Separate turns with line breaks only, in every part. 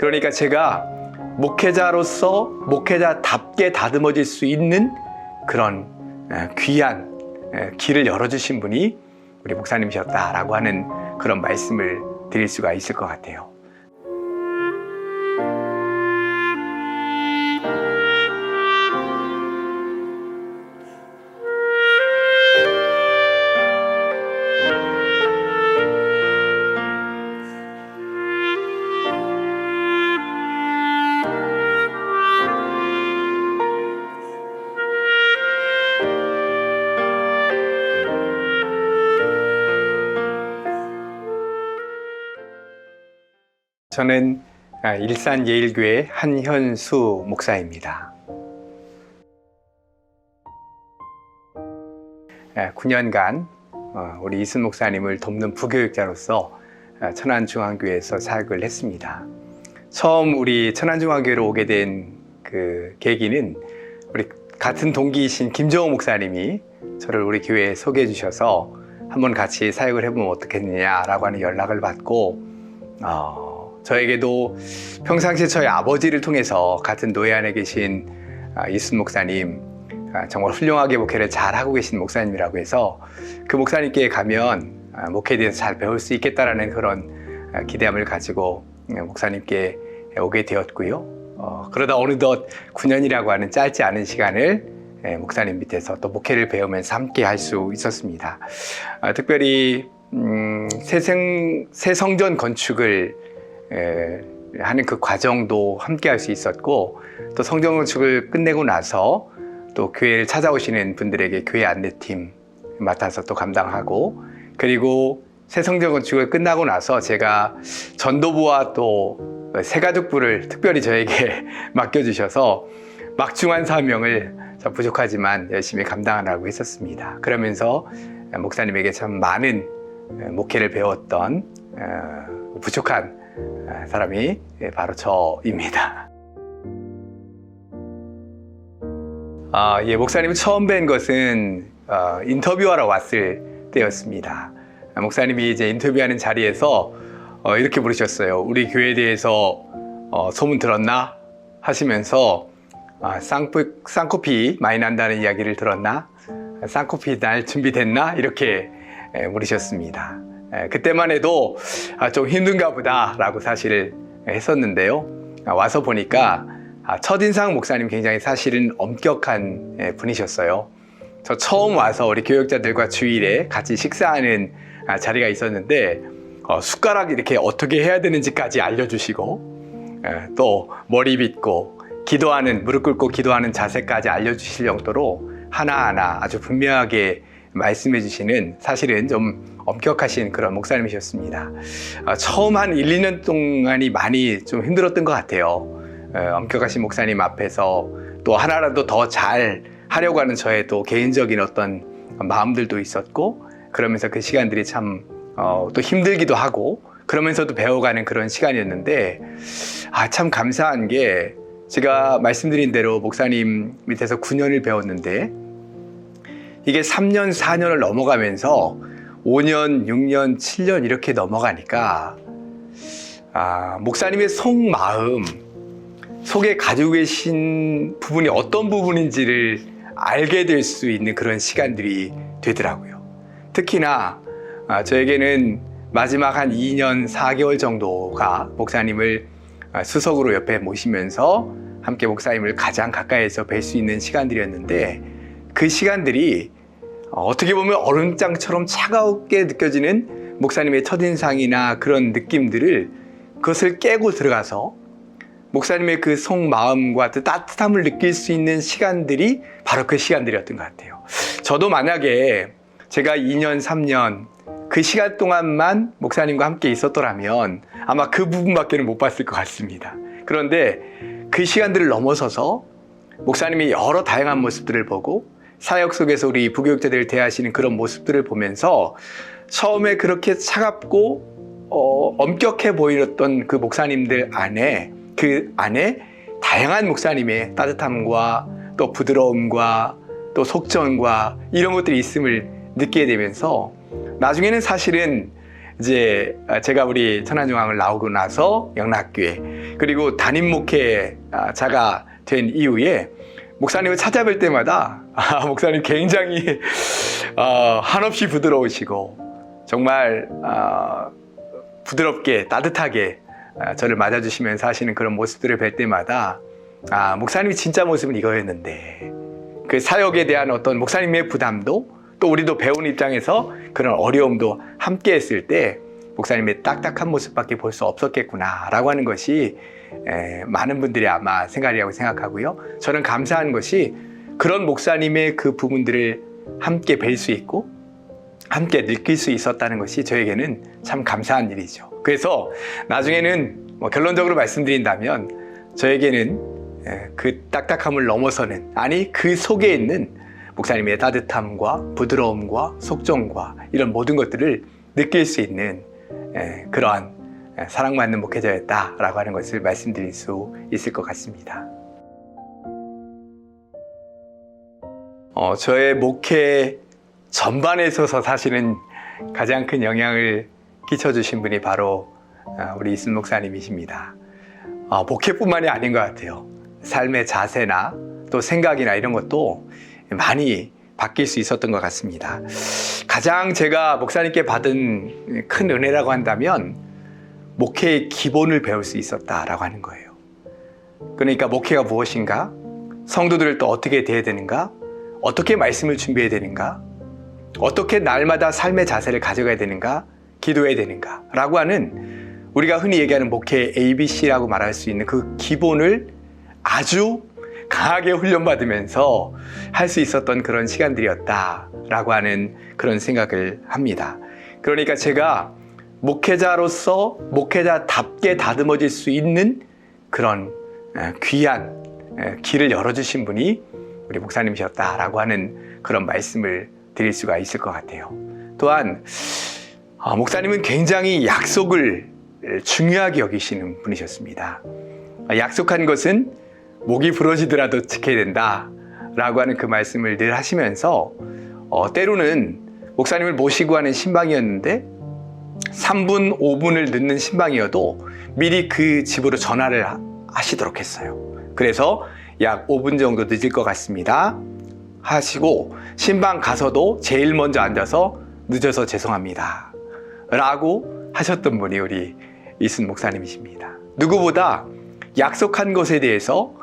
그러니까 제가 목회자로서 목회자답게 다듬어질 수 있는 그런 귀한 길을 열어주신 분이 우리 목사님이셨다라고 하는 그런 말씀을 드릴 수가 있을 것 같아요. 저는 일산예일교회 한현수 목사입니다. 9년간 우리 이순 목사님을 돕는 부교육자로서 천안중앙교회에서 사역을 했습니다. 처음 우리 천안중앙교회로 오게 된 그 계기는 우리 같은 동기이신 김정호 목사님이 저를 우리 교회에 소개해 주셔서 한번 같이 사역을 해보면 어떻겠느냐라고 하는 연락을 받고 저에게도 평상시에 저희 아버지를 통해서 같은 노예 안에 계신 이순 목사님, 정말 훌륭하게 목회를 잘하고 계신 목사님이라고 해서 그 목사님께 가면 목회에 대해서 잘 배울 수 있겠다라는 그런 기대함을 가지고 목사님께 오게 되었고요. 그러다 어느덧 9년이라고 하는 짧지 않은 시간을 목사님 밑에서 또 목회를 배우면서 함께 할 수 있었습니다. 특별히 새 성전 건축을 하는 그 과정도 함께 할 수 있었고, 또 성전 건축을 끝내고 나서 또 교회를 찾아오시는 분들에게 교회 안내팀 맡아서 또 감당하고, 그리고 새 성전 건축을 끝나고 나서 제가 전도부와 또 새가족부를 특별히 저에게 맡겨주셔서 막중한 사명을 부족하지만 열심히 감당하라고 했었습니다. 그러면서 목사님에게 참 많은 목회를 배웠던 부족한 사람이 바로 저입니다. 목사님을 처음 뵌 것은 인터뷰하러 왔을 때였습니다. 목사님이 이제 인터뷰하는 자리에서 이렇게 부르셨어요. 우리 교회에 대해서 소문 들었나? 하시면서 쌍코피 많이 난다는 이야기를 들었나? 쌍코피 날 준비됐나? 이렇게 물으셨습니다. 그때만 해도 좀 힘든가 보다 라고 사실 했었는데요. 와서 보니까 첫인상 목사님 굉장히 사실은 엄격한 분이셨어요. 저 처음 와서 우리 교역자들과 주일에 같이 식사하는 자리가 있었는데 숟가락 이렇게 어떻게 해야 되는지까지 알려주시고, 또 머리 빗고 기도하는, 무릎 꿇고 기도하는 자세까지 알려주실 정도로 하나하나 아주 분명하게 말씀해 주시는, 사실은 좀 엄격하신 그런 목사님이셨습니다. 처음 한 1, 2년 동안이 많이 좀 힘들었던 것 같아요. 엄격하신 목사님 앞에서 또 하나라도 더 잘 하려고 하는 저의 또 개인적인 어떤 마음들도 있었고, 그러면서 그 시간들이 참 또 힘들기도 하고, 그러면서도 배워가는 그런 시간이었는데, 참 감사한 게, 제가 말씀드린 대로 목사님 밑에서 9년을 배웠는데, 이게 3년, 4년을 넘어가면서 5년, 6년, 7년 이렇게 넘어가니까 목사님의 속마음, 속에 가지고 계신 부분이 어떤 부분인지를 알게 될 수 있는 그런 시간들이 되더라고요. 특히나 저에게는 마지막 한 2년 4개월 정도가 목사님을 수석으로 옆에 모시면서 함께 목사님을 가장 가까이에서 뵐 수 있는 시간들이었는데, 그 시간들이 어떻게 보면 얼음장처럼 차가웠게 느껴지는 목사님의 첫인상이나 그런 느낌들을, 그것을 깨고 들어가서 목사님의 그 속마음과 그 따뜻함을 느낄 수 있는 시간들이 바로 그 시간들이었던 것 같아요. 저도 만약에 제가 2년, 3년 그 시간 동안만 목사님과 함께 있었더라면 아마 그 부분밖에는 못 봤을 것 같습니다. 그런데 그 시간들을 넘어서서 목사님이 여러 다양한 모습들을 보고 사역 속에서 우리 부교육자들을 대하시는 그런 모습들을 보면서 처음에 그렇게 차갑고 엄격해 보이던 그 목사님들 안에, 그 안에 다양한 목사님의 따뜻함과 또 부드러움과 또 속전과 이런 것들이 있음을 느끼게 되면서 나중에는 사실은 이제 제가 우리 천안중앙을 나오고 나서 영락교회 그리고 담임 목회자가 된 이후에 목사님을 찾아뵐 때마다 목사님 굉장히 한없이 부드러우시고 정말 부드럽게 따뜻하게 저를 맞아주시면서 하시는 그런 모습들을 뵐 때마다 목사님이 진짜 모습은 이거였는데 그 사역에 대한 어떤 목사님의 부담도 또 우리도 배우는 입장에서 그런 어려움도 함께 했을 때 목사님의 딱딱한 모습밖에 볼 수 없었겠구나 라고 하는 것이 많은 분들이 아마 생각이라고 생각하고요. 저는 감사한 것이 그런 목사님의 그 부분들을 함께 뵐 수 있고 함께 느낄 수 있었다는 것이 저에게는 참 감사한 일이죠. 그래서 나중에는 결론적으로 말씀드린다면 저에게는 그 딱딱함을 넘어서는 그 속에 있는 목사님의 따뜻함과 부드러움과 속정과 이런 모든 것들을 느낄 수 있는 그러한 사랑받는 목회자였다라고 하는 것을 말씀드릴 수 있을 것 같습니다. 저의 목회 전반에 있어서 사실은 가장 큰 영향을 끼쳐주신 분이 바로 우리 이순 목사님이십니다. 목회뿐만이 아닌 것 같아요. 삶의 자세나 또 생각이나 이런 것도 많이 바뀔 수 있었던 것 같습니다. 가장 제가 목사님께 받은 큰 은혜라고 한다면 목회의 기본을 배울 수 있었다라고 하는 거예요. 그러니까 목회가 무엇인가? 성도들을 또 어떻게 대해야 되는가? 어떻게 말씀을 준비해야 되는가? 어떻게 날마다 삶의 자세를 가져가야 되는가? 기도해야 되는가? 라고 하는 우리가 흔히 얘기하는 목회의 ABC라고 말할 수 있는 그 기본을 아주 강하게 훈련받으면서 할 수 있었던 그런 시간들이었다라고 하는 그런 생각을 합니다. 그러니까 제가 목회자로서 목회자답게 다듬어질 수 있는 그런 귀한 길을 열어주신 분이 우리 목사님이셨다라고 하는 그런 말씀을 드릴 수가 있을 것 같아요. 또한 목사님은 굉장히 약속을 중요하게 여기시는 분이셨습니다. 약속한 것은 목이 부러지더라도 지켜야 된다라고 하는 그 말씀을 늘 하시면서 때로는 목사님을 모시고 하는 신방이었는데 3분, 5분을 늦는 신방이어도 미리 그 집으로 전화를 하시도록 했어요. 그래서 약 5분 정도 늦을 것 같습니다 하시고 신방 가서도 제일 먼저 앉아서 늦어서 죄송합니다 라고 하셨던 분이 우리 이순 목사님이십니다. 누구보다 약속한 것에 대해서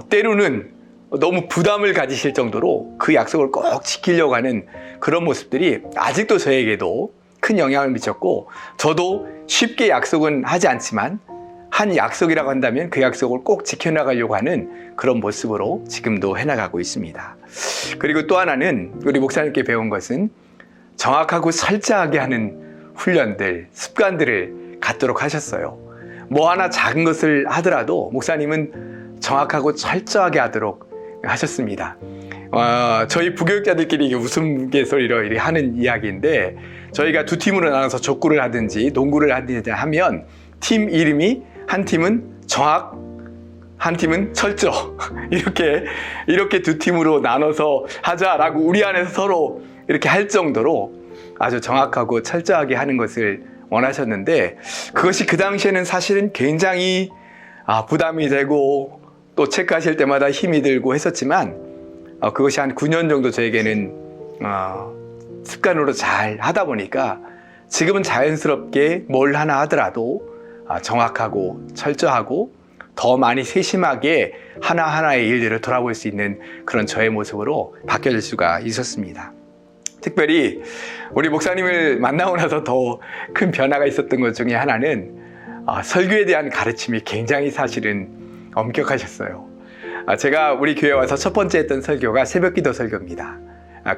때로는 너무 부담을 가지실 정도로 그 약속을 꼭 지키려고 하는 그런 모습들이 아직도 저에게도 큰 영향을 미쳤고, 저도 쉽게 약속은 하지 않지만 한 약속이라고 한다면 그 약속을 꼭 지켜나가려고 하는 그런 모습으로 지금도 해나가고 있습니다. 그리고 또 하나는 우리 목사님께 배운 것은 정확하고 철저하게 하는 훈련들, 습관들을 갖도록 하셨어요. 뭐 하나 작은 것을 하더라도 목사님은 정확하고 철저하게 하도록 하셨습니다. 저희 부교육자들끼리 웃음개소리로 이렇게 하는 이야기인데, 저희가 두 팀으로 나눠서 족구를 하든지 농구를 하든지 하면 팀 이름이 한 팀은 정확, 한 팀은 철저 이렇게 두 팀으로 나눠서 하자라고 우리 안에서 서로 이렇게 할 정도로 아주 정확하고 철저하게 하는 것을 원하셨는데, 그것이 그 당시에는 사실은 굉장히 부담이 되고 또 체크하실 때마다 힘이 들고 했었지만, 그것이 한 9년 정도 저에게는 습관으로 잘 하다 보니까 지금은 자연스럽게 뭘 하나 하더라도 정확하고 철저하고 더 많이 세심하게 하나하나의 일들을 돌아볼 수 있는 그런 저의 모습으로 바뀌어질 수가 있었습니다. 특별히 우리 목사님을 만나고 나서 더 큰 변화가 있었던 것 중에 하나는 설교에 대한 가르침이 굉장히 사실은 엄격하셨어요. 제가 우리 교회 와서 첫 번째 했던 설교가 새벽기도 설교입니다.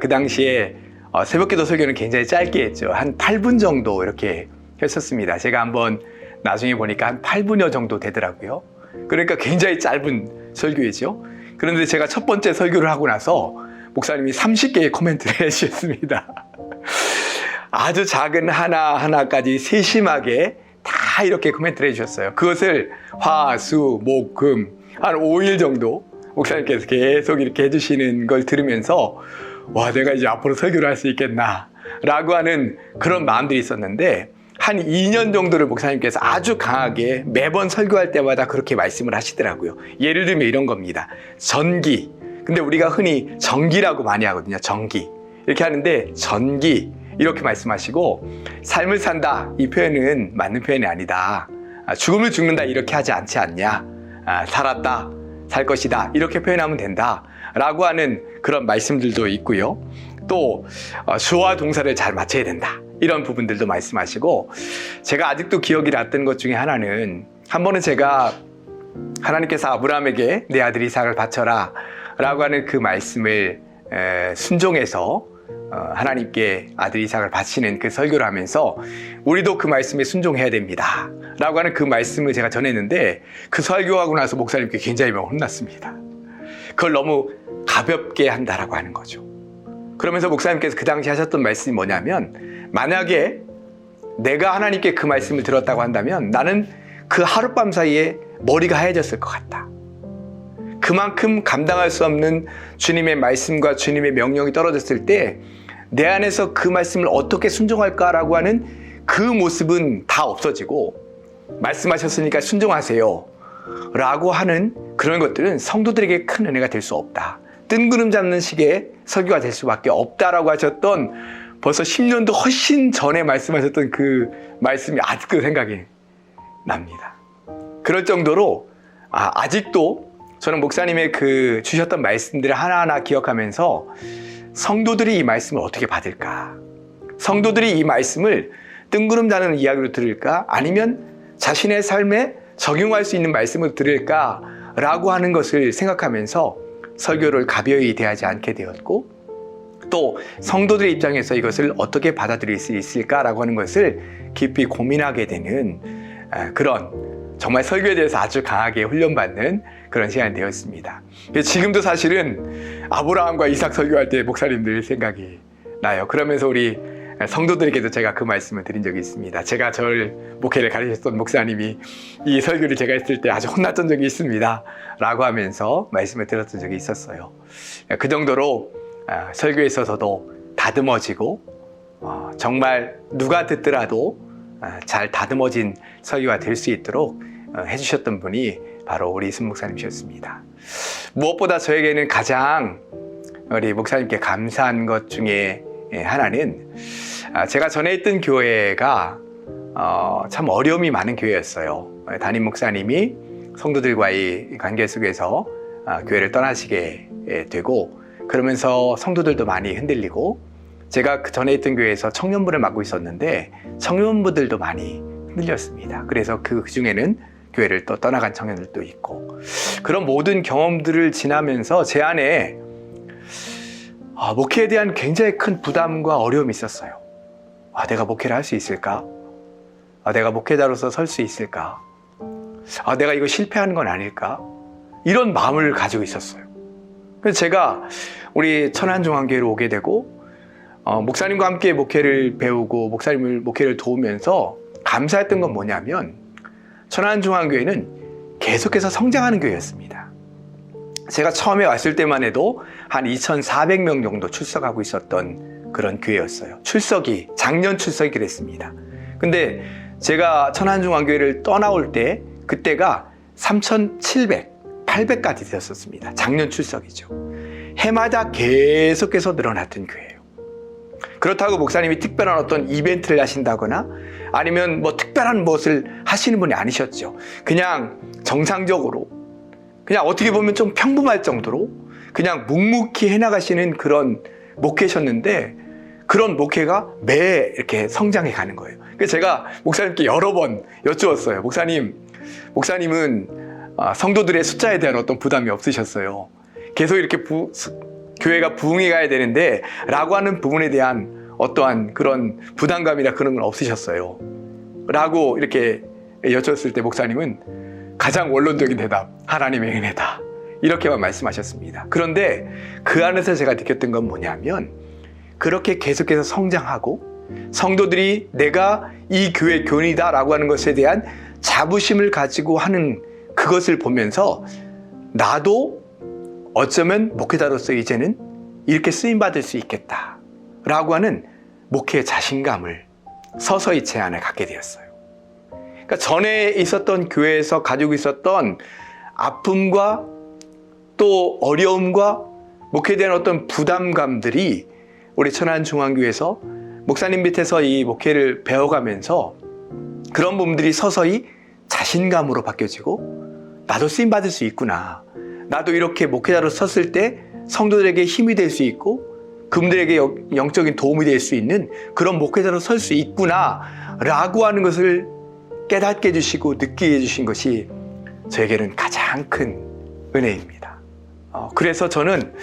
그 당시에 새벽기도 설교는 굉장히 짧게 했죠. 한 8분 정도 이렇게 했었습니다. 제가 한번 나중에 보니까 한 8분여 정도 되더라고요. 그러니까 굉장히 짧은 설교이죠. 그런데 제가 첫 번째 설교를 하고 나서 목사님이 30개의 코멘트를 해주셨습니다. 아주 작은 하나하나까지 세심하게 다 이렇게 코멘트를 해주셨어요. 그것을 화, 수, 목, 금 한 5일 정도 목사님께서 계속 이렇게 해주시는 걸 들으면서 와, 내가 이제 앞으로 설교를 할 수 있겠나 라고 하는 그런 마음들이 있었는데, 한 2년 정도를 목사님께서 아주 강하게 매번 설교할 때마다 그렇게 말씀을 하시더라고요. 예를 들면 이런 겁니다. 전기. 근데 우리가 흔히 전기라고 많이 하거든요. 전기. 이렇게 하는데 전기 이렇게 말씀하시고, 삶을 산다 이 표현은 맞는 표현이 아니다. 죽음을 죽는다 이렇게 하지 않지 않냐. 살았다, 살 것이다 이렇게 표현하면 된다 라고 하는 그런 말씀들도 있고요. 또 주어와 동사를 잘 맞춰야 된다 이런 부분들도 말씀하시고, 제가 아직도 기억이 났던 것 중에 하나는, 한 번은 제가 하나님께서 아브라함에게 내 아들 이삭을 바쳐라 라고 하는 그 말씀을 순종해서 하나님께 아들 이삭을 바치는 그 설교를 하면서, 우리도 그 말씀에 순종해야 됩니다 라고 하는 그 말씀을 제가 전했는데, 그 설교하고 나서 목사님께 굉장히 혼났습니다. 그걸 너무 가볍게 한다라고 하는 거죠. 그러면서 목사님께서 그 당시 하셨던 말씀이 뭐냐면, 만약에 내가 하나님께 그 말씀을 들었다고 한다면 나는 그 하룻밤 사이에 머리가 하얘졌을 것 같다. 그만큼 감당할 수 없는 주님의 말씀과 주님의 명령이 떨어졌을 때 내 안에서 그 말씀을 어떻게 순종할까라고 하는 그 모습은 다 없어지고, 말씀하셨으니까 순종하세요 라고 하는 그런 것들은 성도들에게 큰 은혜가 될 수 없다. 뜬구름 잡는 식의 설교가 될 수밖에 없다라고 하셨던, 벌써 10년도 훨씬 전에 말씀하셨던 그 말씀이 아직도 생각이 납니다. 그럴 정도로 아직도 저는 목사님의 그 주셨던 말씀들을 하나하나 기억하면서, 성도들이 이 말씀을 어떻게 받을까? 성도들이 이 말씀을 뜬구름 자는 이야기로 들을까? 아니면 자신의 삶에 적용할 수 있는 말씀을 들을까? 라고 하는 것을 생각하면서 설교를 가벼이 대하지 않게 되었고, 또 성도들의 입장에서 이것을 어떻게 받아들일 수 있을까라고 하는 것을 깊이 고민하게 되는 그런, 정말 설교에 대해서 아주 강하게 훈련받는 그런 시간이 되었습니다. 지금도 사실은 아브라함과 이삭 설교할 때 목사님들 생각이 나요. 그러면서 우리 성도들에게도 제가 그 말씀을 드린 적이 있습니다. 제가 저를 목회를 가르쳤던 목사님이 이 설교를 제가 했을 때 아주 혼났던 적이 있습니다 라고 하면서 말씀을 들었던 적이 있었어요. 그 정도로 설교에 있어서도 다듬어지고, 정말 누가 듣더라도 잘 다듬어진 설교가 될 수 있도록 해주셨던 분이 바로 우리 이순 목사님이셨습니다. 무엇보다 저에게는 가장 우리 목사님께 감사한 것 중에 하나는, 제가 전에 있던 교회가 참 어려움이 많은 교회였어요. 담임 목사님이 성도들과의 관계 속에서 교회를 떠나시게 되고, 그러면서 성도들도 많이 흔들리고, 제가 그 전에 있던 교회에서 청년부를 맡고 있었는데 청년부들도 많이 흔들렸습니다. 그래서 그 중에는 교회를 또 떠나간 청년들도 있고, 그런 모든 경험들을 지나면서 제 안에 목회에 대한 굉장히 큰 부담과 어려움이 있었어요. 내가 목회를 할 수 있을까? 내가 목회자로서 설 수 있을까? 내가 이거 실패하는 건 아닐까? 이런 마음을 가지고 있었어요. 그래서 제가 우리 천안중앙교회로 오게 되고, 목사님과 함께 목회를 배우고 목회를 도우면서 감사했던 건 뭐냐면, 천안중앙교회는 계속해서 성장하는 교회였습니다. 제가 처음에 왔을 때만 해도 한 2,400명 정도 출석하고 있었던 그런 교회였어요. 작년 출석이 그랬습니다. 근데 제가 천안중앙교회를 떠나올 때 그때가 3,700, 800까지 되었었습니다. 작년 출석이죠. 해마다 계속해서 늘어났던 교회예요. 그렇다고 목사님이 특별한 어떤 이벤트를 하신다거나 아니면 특별한 무엇을 하시는 분이 아니셨죠. 그냥 정상적으로, 그냥 어떻게 보면 좀 평범할 정도로 그냥 묵묵히 해나가시는 그런 목회셨는데, 그런 목회가 매 이렇게 성장해 가는 거예요. 그래서 제가 목사님께 여러 번 여쭈었어요. 목사님은 성도들의 숫자에 대한 어떤 부담이 없으셨어요. 계속 이렇게 교회가 부흥해 가야 되는데 라고 하는 부분에 대한 어떠한 그런 부담감이나 그런 건 없으셨어요 라고 이렇게 여쭈었을 때 목사님은 가장 원론적인 대답, 하나님의 은혜다, 이렇게만 말씀하셨습니다. 그런데 그 안에서 제가 느꼈던 건 뭐냐면, 그렇게 계속해서 성장하고 성도들이 내가 이 교회 교인이다 라고 하는 것에 대한 자부심을 가지고 하는 그것을 보면서, 나도 어쩌면 목회자로서 이제는 이렇게 쓰임받을 수 있겠다 라고 하는 목회의 자신감을 서서히 제 안에 갖게 되었어요. 그러니까 전에 있었던 교회에서 가지고 있었던 아픔과 또 어려움과 목회에 대한 어떤 부담감들이 우리 천안중앙교회에서 목사님 밑에서 이 목회를 배워가면서 그런 부분들이 서서히 자신감으로 바뀌어지고 나도 쓰임받을 수 있구나. 나도 이렇게 목회자로 섰을 때 성도들에게 힘이 될 수 있고 그분들에게 영적인 도움이 될 수 있는 그런 목회자로 설 수 있구나 라고 하는 것을 깨닫게 해주시고 느끼게 해주신 것이 저에게는 가장 큰 은혜입니다. 그래서 저는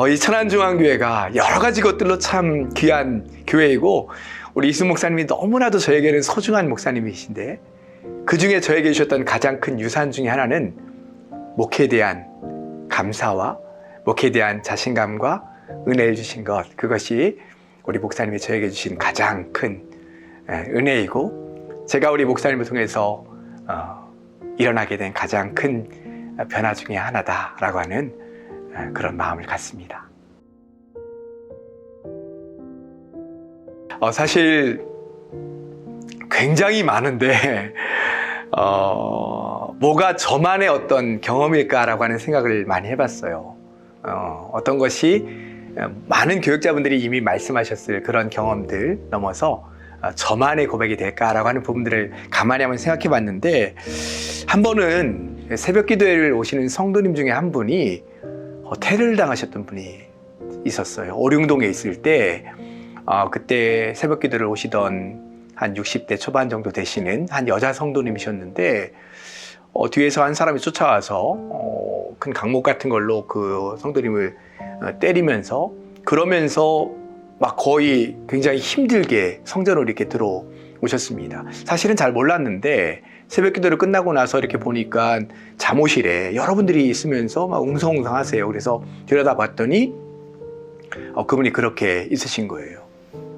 이 천안중앙교회가 여러 가지 것들로 참 귀한 교회이고 우리 이수 목사님이 너무나도 저에게는 소중한 목사님이신데 그 중에 저에게 주셨던 가장 큰 유산 중에 하나는 목회에 대한 감사와 목회에 대한 자신감과 은혜를 주신 것, 그것이 우리 목사님이 저에게 주신 가장 큰 은혜이고 제가 우리 목사님을 통해서 일어나게 된 가장 큰 변화 중에 하나다라고 하는 그런 마음을 갖습니다. 사실 굉장히 많은데 뭐가 저만의 어떤 경험일까라고 하는 생각을 많이 해봤어요. 어떤 것이 많은 교육자분들이 이미 말씀하셨을 그런 경험들 넘어서 저만의 고백이 될까라고 하는 부분들을 가만히 한번 생각해 봤는데 한 번은 새벽 기도회를 오시는 성도님 중에 한 분이 테러를 당하셨던 분이 있었어요. 오륜동에 있을 때 그때 새벽 기도를 오시던 한 60대 초반 정도 되시는 한 여자 성도님이셨는데 뒤에서 한 사람이 쫓아와서 큰 강목 같은 걸로 그 성도님을 때리면서 그러면서 막 거의 굉장히 힘들게 성전으로 이렇게 들어오셨습니다. 사실은 잘 몰랐는데 새벽 기도를 끝나고 나서 이렇게 보니까 잠옷실에 여러분들이 있으면서 막 웅성웅성 하세요. 그래서 들여다 봤더니 그분이 그렇게 있으신 거예요.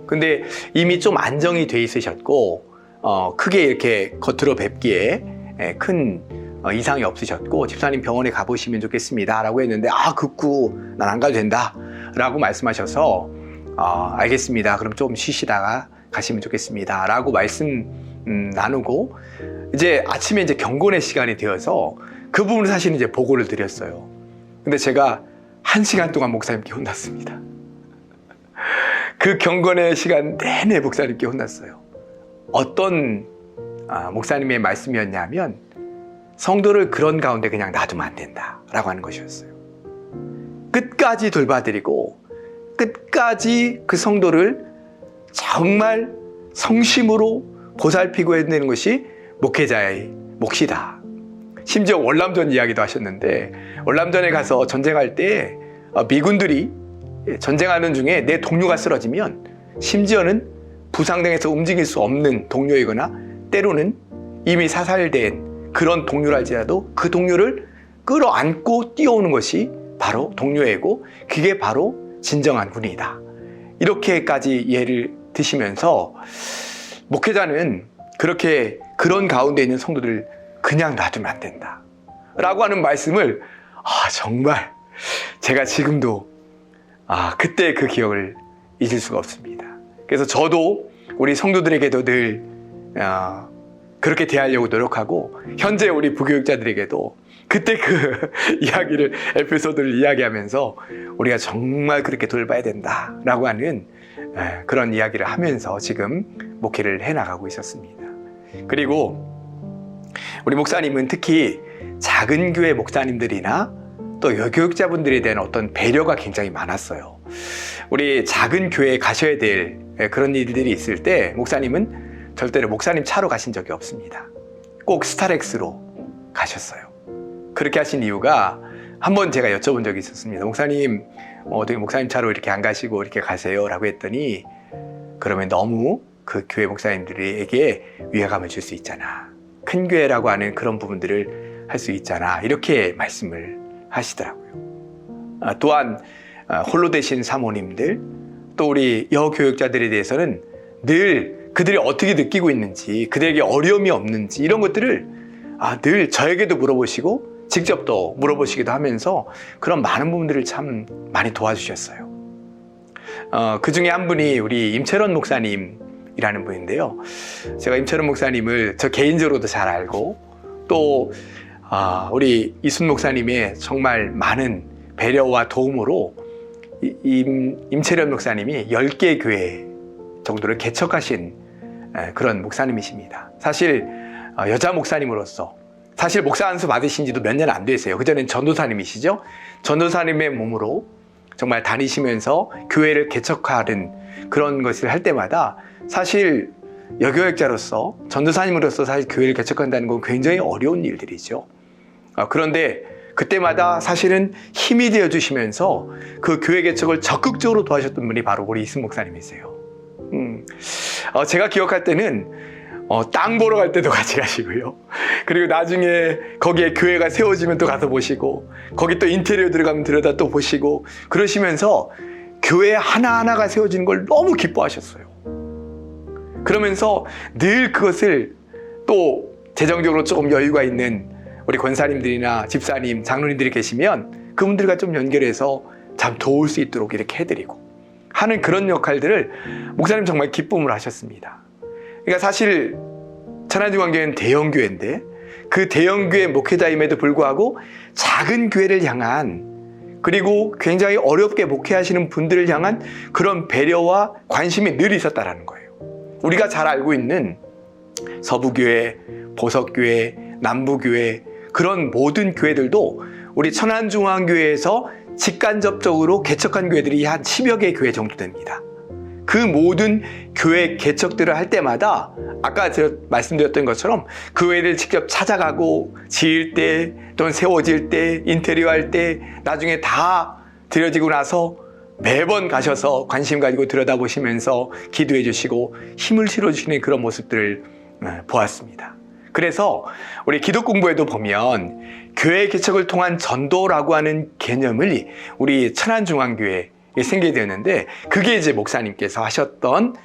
근데 이미 좀 안정이 돼 있으셨고 크게 이렇게 겉으로 뵙기에 큰 이상이 없으셨고 집사님 병원에 가보시면 좋겠습니다 라고 했는데 극구 난 안 가도 된다 라고 말씀하셔서 알겠습니다. 그럼 좀 쉬시다가 가시면 좋겠습니다 라고 말씀 나누고 이제 아침에 이제 경건의 시간이 되어서 그 부분을 사실 이제 보고를 드렸어요. 근데 제가 1시간 동안 목사님께 혼났습니다. 그 경건의 시간 내내 목사님께 혼났어요. 어떤 목사님의 말씀이었냐면 성도를 그런 가운데 그냥 놔두면 안 된다라고 하는 것이었어요. 끝까지 돌봐드리고 끝까지 그 성도를 정말 성심으로 보살피고 해야 되는 것이 목회자의 몫이다. 심지어 월남전 이야기도 하셨는데 월남전에 가서 전쟁할 때 미군들이 전쟁하는 중에 내 동료가 쓰러지면 심지어는 부상당해서 움직일 수 없는 동료이거나 때로는 이미 사살된 그런 동료랄지라도 그 동료를 끌어안고 뛰어오는 것이 바로 동료애고 그게 바로 진정한 군인이다. 이렇게까지 예를 드시면서 목회자는 그렇게 그런 가운데 있는 성도들을 그냥 놔두면 안 된다 라고 하는 말씀을 정말 제가 지금도 그때 그 기억을 잊을 수가 없습니다. 그래서 저도 우리 성도들에게도 늘 그렇게 대하려고 노력하고 현재 우리 부교육자들에게도 그때 그 이야기를 에피소드를 이야기하면서 우리가 정말 그렇게 돌봐야 된다라고 하는 그런 이야기를 하면서 지금 목회를 해나가고 있었습니다. 그리고 우리 목사님은 특히 작은 교회 목사님들이나 또 여교육자분들에 대한 어떤 배려가 굉장히 많았어요. 우리 작은 교회에 가셔야 될 그런 일들이 있을 때 목사님은 절대로 목사님 차로 가신 적이 없습니다. 꼭 스타렉스로 가셨어요. 그렇게 하신 이유가 한번 제가 여쭤본 적이 있었습니다. 목사님 어떻게 목사님 차로 이렇게 안 가시고 이렇게 가세요? 라고 했더니 그러면 너무 그 교회 목사님들에게 위화감을 줄 수 있잖아. 큰 교회라고 하는 그런 부분들을 할 수 있잖아. 이렇게 말씀을 하시더라고요. 또한 홀로 되신 사모님들 또 우리 여교육자들에 대해서는 늘 그들이 어떻게 느끼고 있는지 그들에게 어려움이 없는지 이런 것들을 늘 저에게도 물어보시고 직접 또 물어보시기도 하면서 그런 많은 부분들을 참 많이 도와주셨어요. 그 중에 한 분이 우리 임채론 목사님 이라는 분인데요. 제가 임철원 목사님을 저 개인적으로도 잘 알고 또 우리 이순 목사님의 정말 많은 배려와 도움으로 임철원 목사님이 10개 교회 정도를 개척하신 그런 목사님이십니다. 사실 여자 목사님으로서 사실 목사 안수 받으신 지도 몇 년 안 됐어요. 그전엔 전도사님이시죠. 전도사님의 몸으로 정말 다니시면서 교회를 개척하는 그런 것을 할 때마다 사실 여교역자로서 전도사님으로서 사실 교회를 개척한다는 건 굉장히 어려운 일들이죠. 그런데 그때마다 사실은 힘이 되어 주시면서 그 교회 개척을 적극적으로 도와주셨던 분이 바로 우리 이순 목사님이세요. 제가 기억할 때는 땅 보러 갈 때도 같이 가시고요. 그리고 나중에 거기에 교회가 세워지면 또 가서 보시고 거기 또 인테리어 들어가면 들여다 또 보시고 그러시면서 교회 하나하나가 세워지는 걸 너무 기뻐하셨어요. 그러면서 늘 그것을 또 재정적으로 조금 여유가 있는 우리 권사님들이나 집사님, 장로님들이 계시면 그분들과 좀 연결해서 참 도울 수 있도록 이렇게 해드리고 하는 그런 역할들을 목사님 정말 기쁨을 하셨습니다. 그러니까 사실 천안중앙교회는 대형교회인데 그 대형교회 목회자임에도 불구하고 작은 교회를 향한 그리고 굉장히 어렵게 목회하시는 분들을 향한 그런 배려와 관심이 늘 있었다는 거예요. 우리가 잘 알고 있는 서부교회, 보석교회, 남부교회 그런 모든 교회들도 우리 천안중앙교회에서 직간접적으로 개척한 교회들이 한 10여 개 교회 정도 됩니다. 그 모든 교회 개척들을 할 때마다 아까 제가 말씀드렸던 것처럼 그 교회를 직접 찾아가고 지을 때 또는 세워질 때 인테리어 할 때 나중에 다 들여지고 나서 매번 가셔서 관심 가지고 들여다보시면서 기도해 주시고 힘을 실어주시는 그런 모습들을 보았습니다. 그래서 우리 기독 공부에도 보면 교회 개척을 통한 전도라고 하는 개념을 우리 천안중앙교회에 생기게 되었는데 그게 이제 목사님께서 하셨던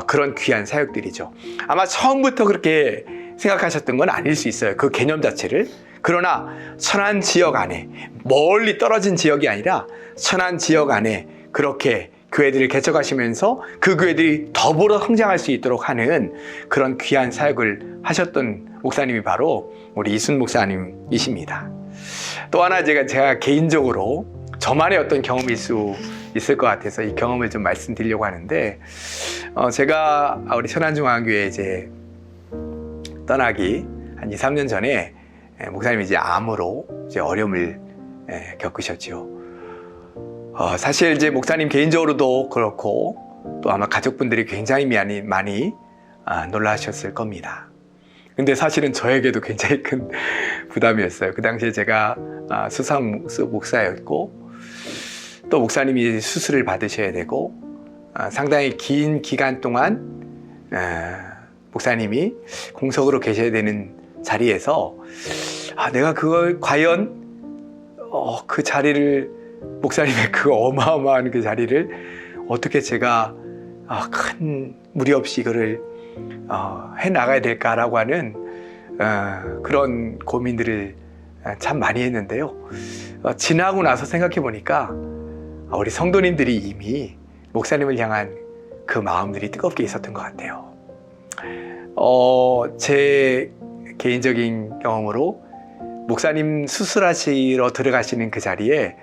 그런 귀한 사역들이죠. 아마 처음부터 그렇게 생각하셨던 건 아닐 수 있어요. 그 개념 자체를. 그러나 천안 지역 안에 멀리 떨어진 지역이 아니라 천안 지역 안에 그렇게 교회들을 개척하시면서 그 교회들이 더불어 성장할 수 있도록 하는 그런 귀한 사역을 하셨던 목사님이 바로 우리 이순 목사님이십니다. 또 하나 제가 개인적으로 저만의 어떤 경험일 수 있을 것 같아서 이 경험을 좀 말씀드리려고 하는데 제가 우리 천안중앙교회 이제 떠나기 한 2, 3년 전에 목사님이 이제 암으로 이제 어려움을 겪으셨죠. 사실 이제 목사님 개인적으로도 그렇고 또 아마 가족분들이 굉장히 많이 놀라셨을 겁니다. 근데 사실은 저에게도 굉장히 큰 부담이었어요. 그 당시에 제가 수상 목사였고 또 목사님이 수술을 받으셔야 되고 상당히 긴 기간 동안 목사님이 공석으로 계셔야 되는 자리에서 내가 그걸 과연 그 자리를 목사님의 그 어마어마한 그 자리를 어떻게 제가 큰 무리 없이 이거를 해나가야 될까라고 하는 그런 고민들을 참 많이 했는데요. 지나고 나서 생각해 보니까 우리 성도님들이 이미 목사님을 향한 그 마음들이 뜨겁게 있었던 것 같아요. 제 개인적인 경험으로 목사님 수술하시러 들어가시는 그 자리에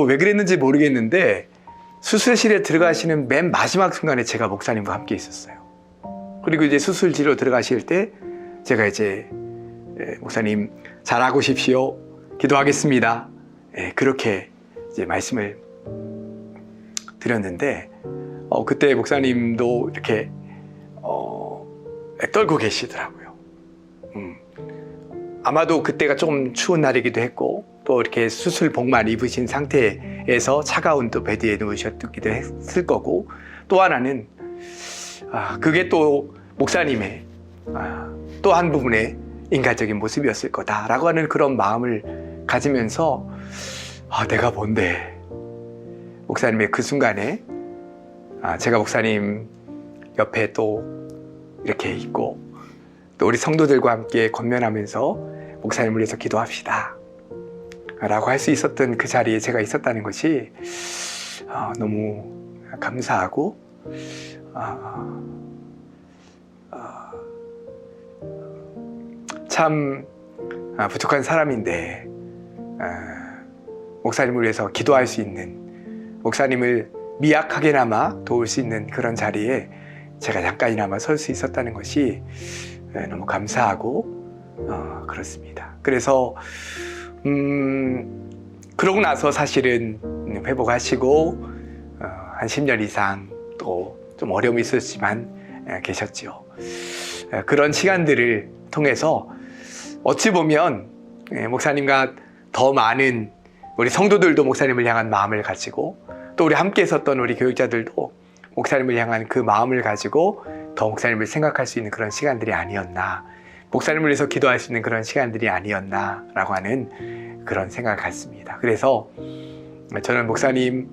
왜 그랬는지 모르겠는데 수술실에 들어가시는 맨 마지막 순간에 제가 목사님과 함께 있었어요. 그리고 이제 수술실로 들어가실 때 제가 이제 목사님 잘하고 오십시오. 기도하겠습니다. 그렇게 이제 말씀을 드렸는데 그때 목사님도 이렇게 떨고 계시더라고요. 아마도 그때가 조금 추운 날이기도 했고 또 이렇게 수술복만 입으신 상태에서 차가운 또 베드에 누우셨기도 했을 거고 또 하나는 그게 또 목사님의 또 한 부분의 인간적인 모습이었을 거다라고 하는 그런 마음을 가지면서 내가 뭔데 목사님의 그 순간에 제가 목사님 옆에 또 이렇게 있고 또 우리 성도들과 함께 권면하면서 목사님을 위해서 기도합시다 라고 할 수 있었던 그 자리에 제가 있었다는 것이 너무 감사하고 참 부족한 사람인데 목사님을 위해서 기도할 수 있는, 목사님을 미약하게나마 도울 수 있는 그런 자리에 제가 잠깐이나마 설 수 있었다는 것이 너무 감사하고 그렇습니다. 그래서 그러고 나서 사실은 회복하시고 한 10년 이상 또 좀 어려움이 있었지만 계셨죠. 그런 시간들을 통해서 어찌 보면 목사님과 더 많은 우리 성도들도 목사님을 향한 마음을 가지고, 또 우리 함께 있었던 우리 교육자들도 목사님을 향한 그 마음을 가지고 더 목사님을 생각할 수 있는 그런 시간들이 아니었나, 목사님을 위해서 기도할 수 있는 그런 시간들이 아니었나 라고 하는 그런 생각을 갖습니다. 그래서 저는 목사님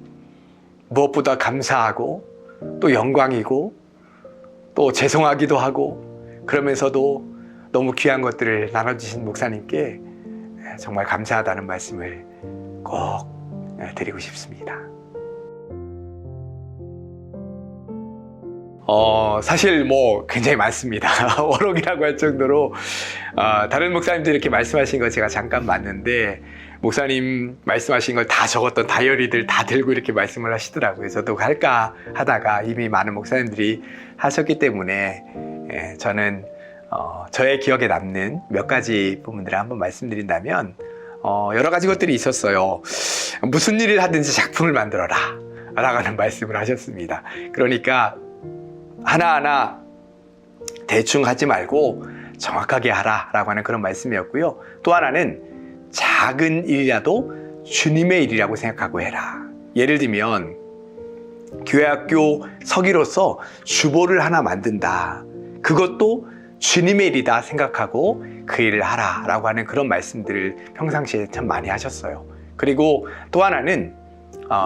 무엇보다 감사하고 또 영광이고 또 죄송하기도 하고, 그러면서도 너무 귀한 것들을 나눠주신 목사님께 정말 감사하다는 말씀을 꼭 드리고 싶습니다. 사실 뭐 굉장히 많습니다. 워록이라고 할 정도로 다른 목사님들이 이렇게 말씀하신 거 제가 잠깐 봤는데, 목사님 말씀하신 걸 다 적었던 다이어리들 다 들고 이렇게 말씀을 하시더라고요. 저도 할까 하다가 이미 많은 목사님들이 하셨기 때문에 저는 저의 기억에 남는 몇 가지 부분들을 한번 말씀드린다면, 여러 가지 것들이 있었어요. 무슨 일을 하든지 작품을 만들어라 라고 하는 말씀을 하셨습니다. 그러니까 하나하나 대충 하지 말고 정확하게 하라 라고 하는 그런 말씀이었고요. 또 하나는 작은 일이라도 주님의 일이라고 생각하고 해라. 예를 들면 교회학교 서기로서 주보를 하나 만든다. 그것도 주님의 일이다 생각하고 그 일을 하라 라고 하는 그런 말씀들을 평상시에 참 많이 하셨어요. 그리고 또 하나는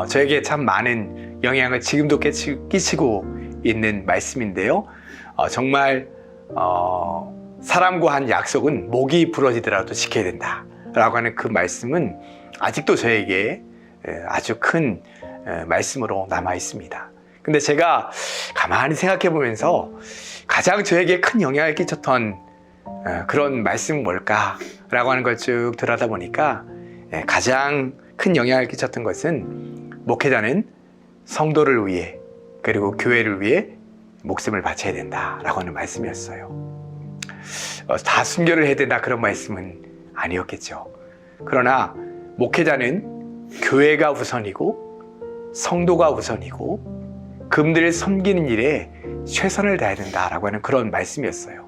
저에게 참 많은 영향을 지금도 끼치고 있는 말씀인데요. 정말 사람과 한 약속은 목이 부러지더라도 지켜야 된다 라고 하는 그 말씀은 아직도 저에게 아주 큰 말씀으로 남아 있습니다. 근데 제가 가만히 생각해 보면서 가장 저에게 큰 영향을 끼쳤던 그런 말씀은 뭘까 라고 하는 걸 쭉 들여다보니까 가장 큰 영향을 끼쳤던 것은 목회자는 성도를 위해 그리고 교회를 위해 목숨을 바쳐야 된다 라고 하는 말씀이었어요. 다 순교를 해야 된다 그런 말씀은 아니었겠죠. 그러나 목회자는 교회가 우선이고 성도가 우선이고 그분들을 섬기는 일에 최선을 다해야 된다라고 하는 그런 말씀이었어요.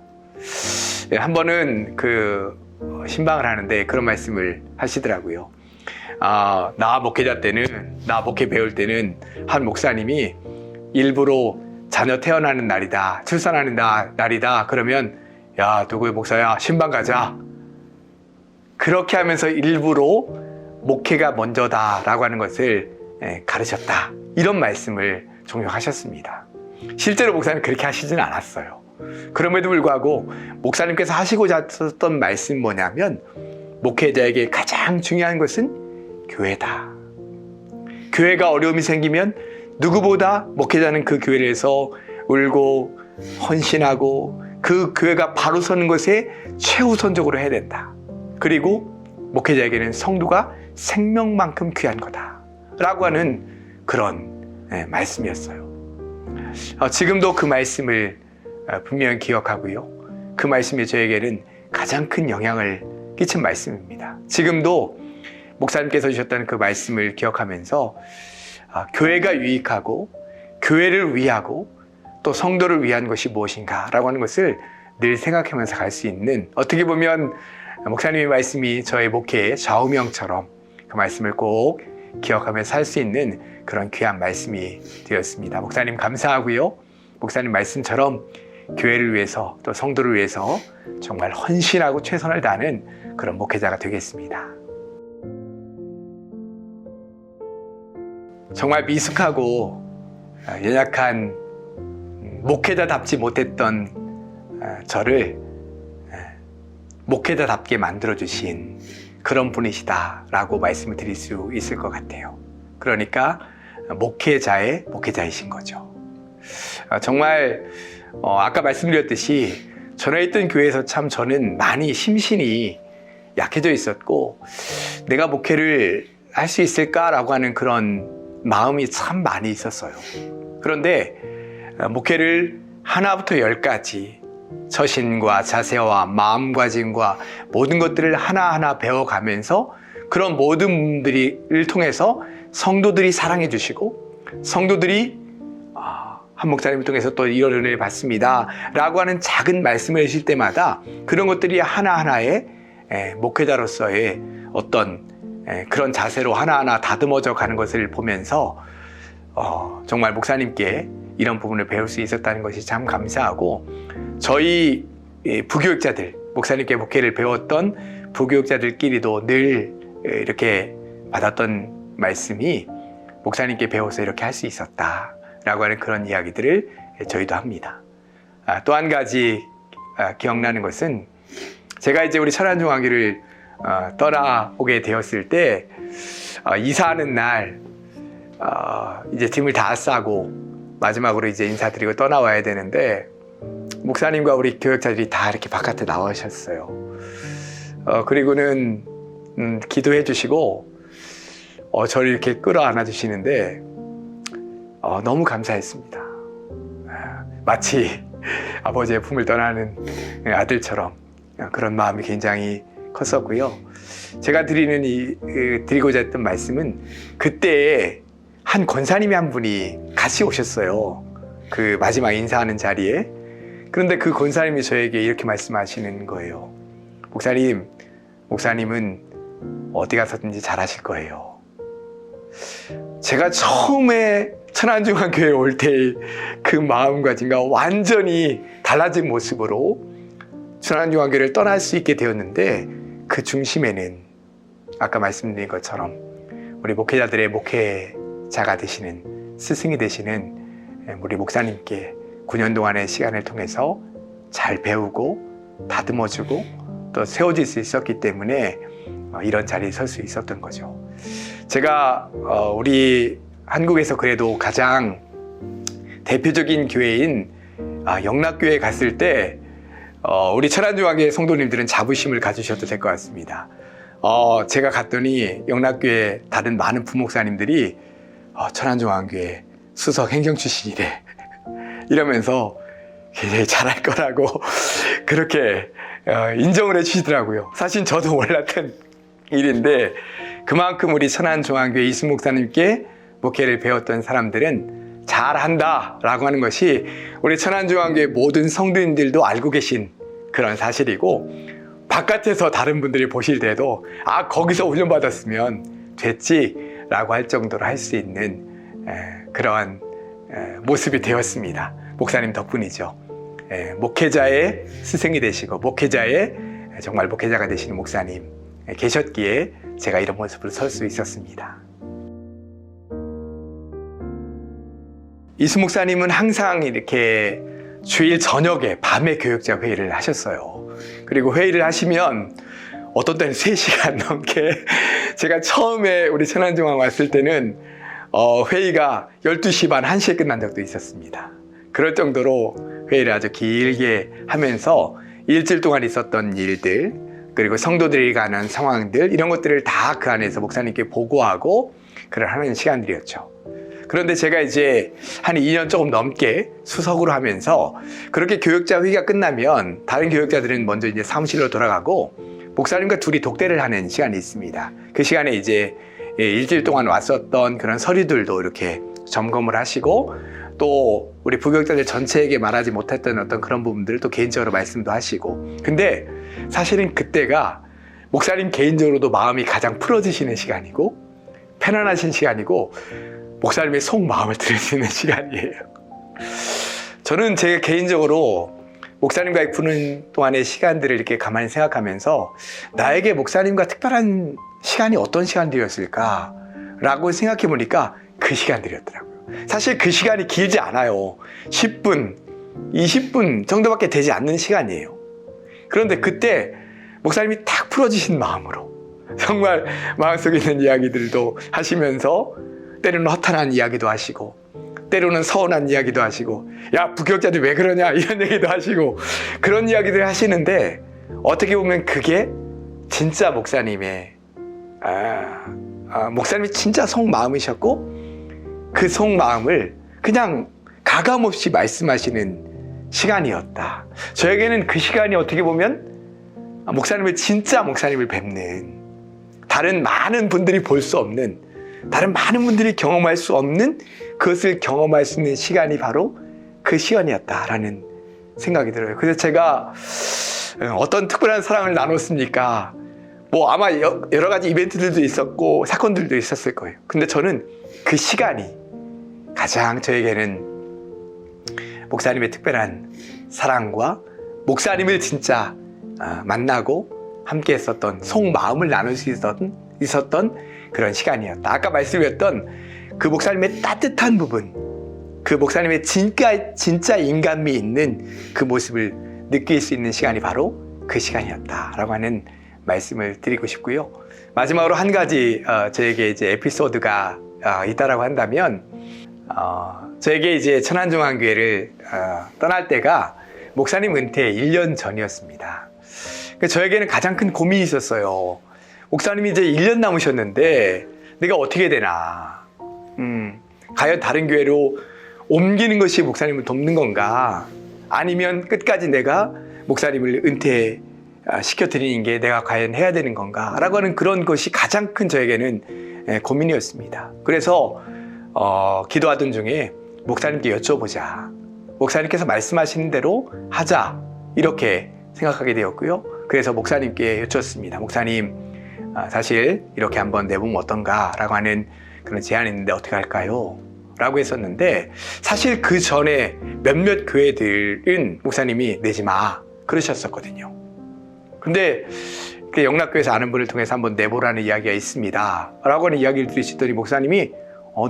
한 번은 신방을 하는데 그런 말씀을 하시더라고요. 나 목회자 때는, 나 목회 배울 때는 한 목사님이 일부러 자녀 태어나는 날이다, 출산하는 날이다 그러면 야 누구의 목사야 신방 가자, 그렇게 하면서 일부러 목회가 먼저다라고 하는 것을 가르쳤다, 이런 말씀을 종종 하셨습니다. 실제로 목사님 그렇게 하시진 않았어요. 그럼에도 불구하고 목사님께서 하시고자 하셨던 말씀 뭐냐면, 목회자에게 가장 중요한 것은 교회다. 교회가 어려움이 생기면 누구보다 목회자는 그 교회를 해서 울고 헌신하고 그 교회가 바로 서는 것에 최우선적으로 해야 된다. 그리고 목회자에게는 성도가 생명만큼 귀한 거다 라고 하는 그런 말씀이었어요. 지금도 그 말씀을 분명히 기억하고요. 그 말씀이 저에게는 가장 큰 영향을 끼친 말씀입니다. 지금도 목사님께서 주셨던 그 말씀을 기억하면서 교회가 유익하고 교회를 위하고 또 성도를 위한 것이 무엇인가 라고 하는 것을 늘 생각하면서 갈 수 있는, 어떻게 보면 목사님의 말씀이 저의 목회의 좌우명처럼 그 말씀을 꼭 기억하면서 살 수 있는 그런 귀한 말씀이 되었습니다. 목사님 감사하고요. 목사님 말씀처럼 교회를 위해서 또 성도를 위해서 정말 헌신하고 최선을 다하는 그런 목회자가 되겠습니다. 정말 미숙하고 연약한 목회자답지 못했던 저를 목회자답게 만들어주신 그런 분이시다라고 말씀을 드릴 수 있을 것 같아요. 그러니까 목회자의 목회자이신 거죠. 정말 아까 말씀드렸듯이 전에 있던 교회에서 참 저는 많이 심신이 약해져 있었고 내가 목회를 할 수 있을까라고 하는 그런 마음이 참 많이 있었어요. 그런데 목회를 하나부터 열까지 처신과 자세와 마음가짐과 모든 것들을 하나하나 배워가면서 그런 모든 분들을 통해서 성도들이 사랑해 주시고 성도들이 한 목사님을 통해서 또 이런 은혜를 받습니다 라고 하는 작은 말씀을 해주실 때마다 그런 것들이 하나하나의 목회자로서의 어떤 그런 자세로 하나하나 다듬어져 가는 것을 보면서 정말 목사님께 이런 부분을 배울 수 있었다는 것이 참 감사하고 저희 부교육자들, 목사님께 목회를 배웠던 부교육자들끼리도 늘 이렇게 받았던 말씀이 목사님께 배워서 이렇게 할 수 있었다라고 하는 그런 이야기들을 저희도 합니다. 또 한 가지 기억나는 것은 제가 이제 우리 천안중앙교를 떠나오게 되었을 때 이사하는 날 이제 짐을 다 싸고 마지막으로 이제 인사드리고 떠나와야 되는데 목사님과 우리 교역자들이 다 이렇게 바깥에 나오셨어요. 그리고는 기도해 주시고 저를 이렇게 끌어안아 주시는데 너무 감사했습니다. 마치 아버지의 품을 떠나는 아들처럼 그런 마음이 굉장히 컸었고요. 제가 드리고자 했던 말씀은 그때 한 권사님이 한 분이 같이 오셨어요. 그 마지막 인사하는 자리에. 그런데 그 권사님이 저에게 이렇게 말씀하시는 거예요. 목사님은 어디 가서든지 잘하실 거예요. 제가 처음에 천안중앙교회에 올 때의 그 마음가짐과 완전히 달라진 모습으로 천안중앙교회를 떠날 수 있게 되었는데 그 중심에는 아까 말씀드린 것처럼 우리 목회자들의 목회자가 되시는 스승이 되시는 우리 목사님께 9년 동안의 시간을 통해서 잘 배우고 다듬어주고 또 세워질 수 있었기 때문에 이런 자리에 설 수 있었던 거죠. 제가 우리 한국에서 그래도 가장 대표적인 교회인 영락교회에 갔을 때 우리 천안중앙교회 성도님들은 자부심을 가지셔도 될 것 같습니다. 제가 갔더니 영락교회 다른 많은 부목사님들이 천안중앙교회 수석 행정 출신이래 이러면서 굉장히 잘할 거라고 그렇게 인정을 해주시더라고요. 사실 저도 몰랐던 일인데 그만큼 우리 천안중앙교회 이순 목사님께 목회를 배웠던 사람들은 잘한다 라고 하는 것이 우리 천안중앙교회 모든 성도님들도 알고 계신 그런 사실이고 바깥에서 다른 분들이 보실 때도 거기서 훈련받았으면 됐지 라고 할 정도로 할 수 있는 그러한 모습이 되었습니다. 목사님 덕분이죠. 목회자의 스승이 되시고 목회자의 정말 목회자가 되시는 목사님 계셨기에 제가 이런 모습으로 설 수 있었습니다. 이순 목사님은 항상 이렇게 주일 저녁에 밤에 교역자 회의를 하셨어요. 그리고 회의를 하시면 어떤 때는 3시간 넘게 제가 처음에 우리 천안중앙 왔을 때는 회의가 12시 반 1시에 끝난 적도 있었습니다. 그럴 정도로 회의를 아주 길게 하면서 일주일 동안 있었던 일들 그리고 성도들이 가는 상황들 이런 것들을 다 그 안에서 목사님께 보고하고 그걸 하는 시간들이었죠. 그런데 제가 이제 한 2년 조금 넘게 수석으로 하면서 그렇게 교역자 회의가 끝나면 다른 교역자들은 먼저 이제 사무실로 돌아가고 목사님과 둘이 독대를 하는 시간이 있습니다. 그 시간에 이제 일주일 동안 왔었던 그런 서류들도 이렇게 점검을 하시고 또 우리 부교육자들 전체에게 말하지 못했던 어떤 그런 부분들을 또 개인적으로 말씀도 하시고 근데 사실은 그때가 목사님 개인적으로도 마음이 가장 풀어지시는 시간이고 편안하신 시간이고 목사님의 속마음을 들을 수 있는 시간이에요. 저는 제가 개인적으로 목사님과의 푸는 동안의 시간들을 이렇게 가만히 생각하면서 나에게 목사님과 특별한 시간이 어떤 시간들이었을까 라고 생각해 보니까 그 시간들이었더라고요. 사실 그 시간이 길지 않아요. 10분, 20분 정도밖에 되지 않는 시간이에요. 그런데 그때 목사님이 탁 풀어주신 마음으로 정말 마음속에 있는 이야기들도 하시면서 때로는 허탄한 이야기도 하시고 때로는 서운한 이야기도 하시고, 야, 부교육자들 왜 그러냐 이런 얘기도 하시고, 그런 이야기들 하시는데 어떻게 보면 그게 진짜 목사님의 목사님이 진짜 속마음이셨고, 그 속마음을 그냥 가감없이 말씀하시는 시간이었다. 저에게는 그 시간이 어떻게 보면 목사님을 진짜 목사님을 뵙는, 다른 많은 분들이 볼 수 없는, 다른 많은 분들이 경험할 수 없는 그것을 경험할 수 있는 시간이 바로 그 시간이었다라는 생각이 들어요. 그래서 제가 어떤 특별한 사랑을 나눴습니까? 뭐 아마 여러 가지 이벤트들도 있었고 사건들도 있었을 거예요. 근데 저는 그 시간이 가장 저에게는 목사님의 특별한 사랑과 목사님을 진짜 만나고 함께 했었던, 속마음을 나눌 수 있었던 그런 시간이었다. 아까 말씀드렸던 그 목사님의 따뜻한 부분, 그 목사님의 진짜 인간미 있는 그 모습을 느낄 수 있는 시간이 바로 그 시간이었다라고 하는 말씀을 드리고 싶고요. 마지막으로 한 가지 저에게 이제 에피소드가 있다라고 한다면, 저에게 이제 천안중앙교회를 떠날 때가 목사님 은퇴 1년 전이었습니다. 저에게는 가장 큰 고민이 있었어요. 목사님이 이제 1년 남으셨는데 내가 어떻게 되나, 과연 다른 교회로 옮기는 것이 목사님을 돕는 건가, 아니면 끝까지 내가 목사님을 은퇴시켜드리는 게 내가 과연 해야 되는 건가 라고 하는 그런 것이 가장 큰 저에게는 고민이었습니다. 그래서 기도하던 중에 목사님께 여쭤보자, 목사님께서 말씀하시는 대로 하자, 이렇게 생각하게 되었고요. 그래서 목사님께 여쭙습니다. 목사님, 사실 이렇게 한번 내보면 어떤가 라고 하는 그런 제안이 있는데 어떻게 할까요? 라고 했었는데, 사실 그 전에 몇몇 교회들은 목사님이 내지 마 그러셨었거든요. 근데 영락교회에서 아는 분을 통해서 한번 내보라는 이야기가 있습니다 라고 하는 이야기를 들으시더니 목사님이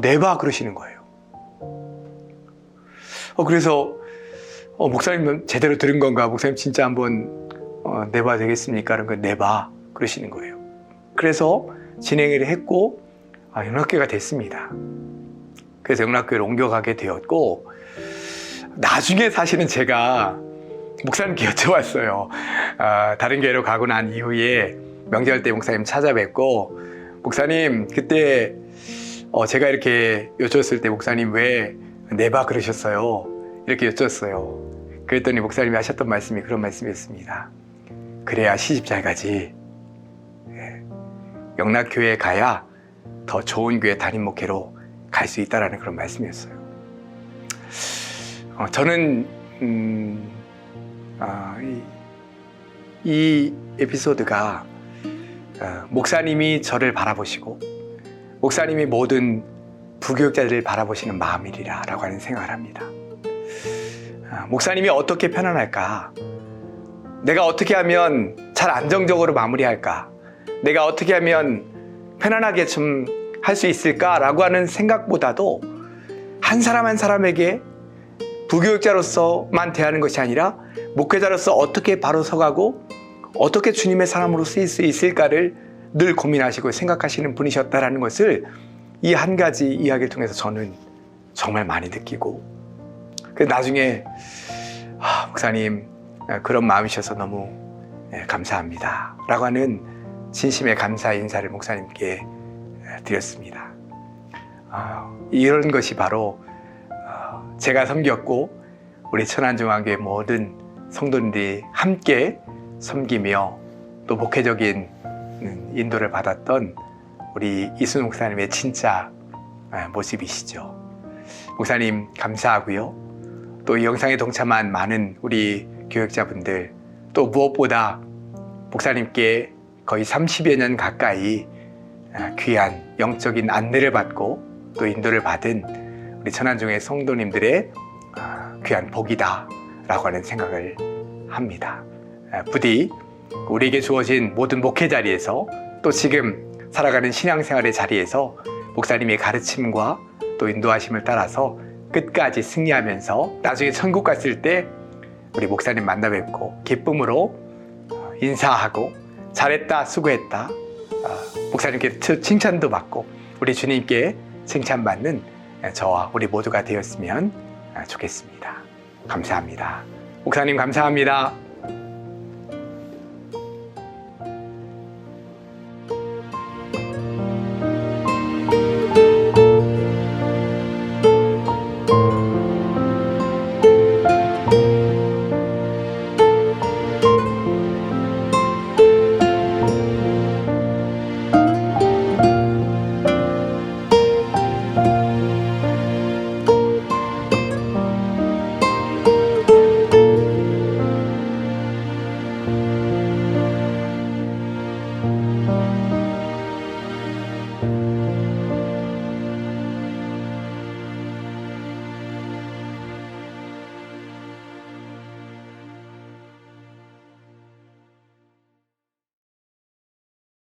내봐 그러시는 거예요. 그래서 목사님 제대로 들은 건가, 목사님 진짜 한번 내봐 되겠습니까? 그런 거 내봐 그러시는 거예요. 그래서 진행을 했고 영락교회가 됐습니다. 그래서 영락교회를 옮겨가게 되었고, 나중에 사실은 제가 목사님께 여쭤봤어요. 다른 교회로 가고 난 이후에 명절 때 목사님 찾아뵙고, 목사님 그때 제가 이렇게 여쭈었을 때 목사님 왜 내봐 그러셨어요? 이렇게 여쭈었어요. 그랬더니 목사님이 하셨던 말씀이 그런 말씀이었습니다. 그래야 시집 잘 가지. 영락교회에 가야 더 좋은 교회 담임 목회로 갈 수 있다라는 그런 말씀이었어요. 저는 이 에피소드가 목사님이 저를 바라보시고 목사님이 모든 부교육자들을 바라보시는 마음이리라 라고 하는 생각을 합니다. 목사님이 어떻게 편안할까? 내가 어떻게 하면 잘 안정적으로 마무리할까? 내가 어떻게 하면 편안하게 좀 할 수 있을까라고 하는 생각보다도 한 사람 한 사람에게 부교육자로서만 대하는 것이 아니라 목회자로서 어떻게 바로 서가고 어떻게 주님의 사람으로 쓰일 수 있을까를 늘 고민하시고 생각하시는 분이셨다는 것을 이 한 가지 이야기를 통해서 저는 정말 많이 느끼고, 나중에 목사님 그런 마음이셔서 너무 감사합니다 라고 하는 진심의 감사 인사를 목사님께 드렸습니다. 이런 것이 바로 제가 섬겼고 우리 천안중앙교회 모든 성도님들이 함께 섬기며 또 목회적인 인도를 받았던 우리 이순 목사님의 진짜 모습이시죠. 목사님 감사하고요. 또 이 영상에 동참한 많은 우리 교역자분들, 또 무엇보다 목사님께 거의 30여 년 가까이 귀한 영적인 안내를 받고 또 인도를 받은 우리 천안중의 성도님들의 귀한 복이다 라고 하는 생각을 합니다. 부디 우리에게 주어진 모든 목회 자리에서, 또 지금 살아가는 신앙생활의 자리에서 목사님의 가르침과 또 인도하심을 따라서 끝까지 승리하면서 나중에 천국 갔을 때 우리 목사님 만나 뵙고 기쁨으로 인사하고 잘했다, 수고했다, 목사님께 칭찬도 받고 우리 주님께 칭찬받는 저와 우리 모두가 되었으면 좋겠습니다. 감사합니다. 목사님 감사합니다.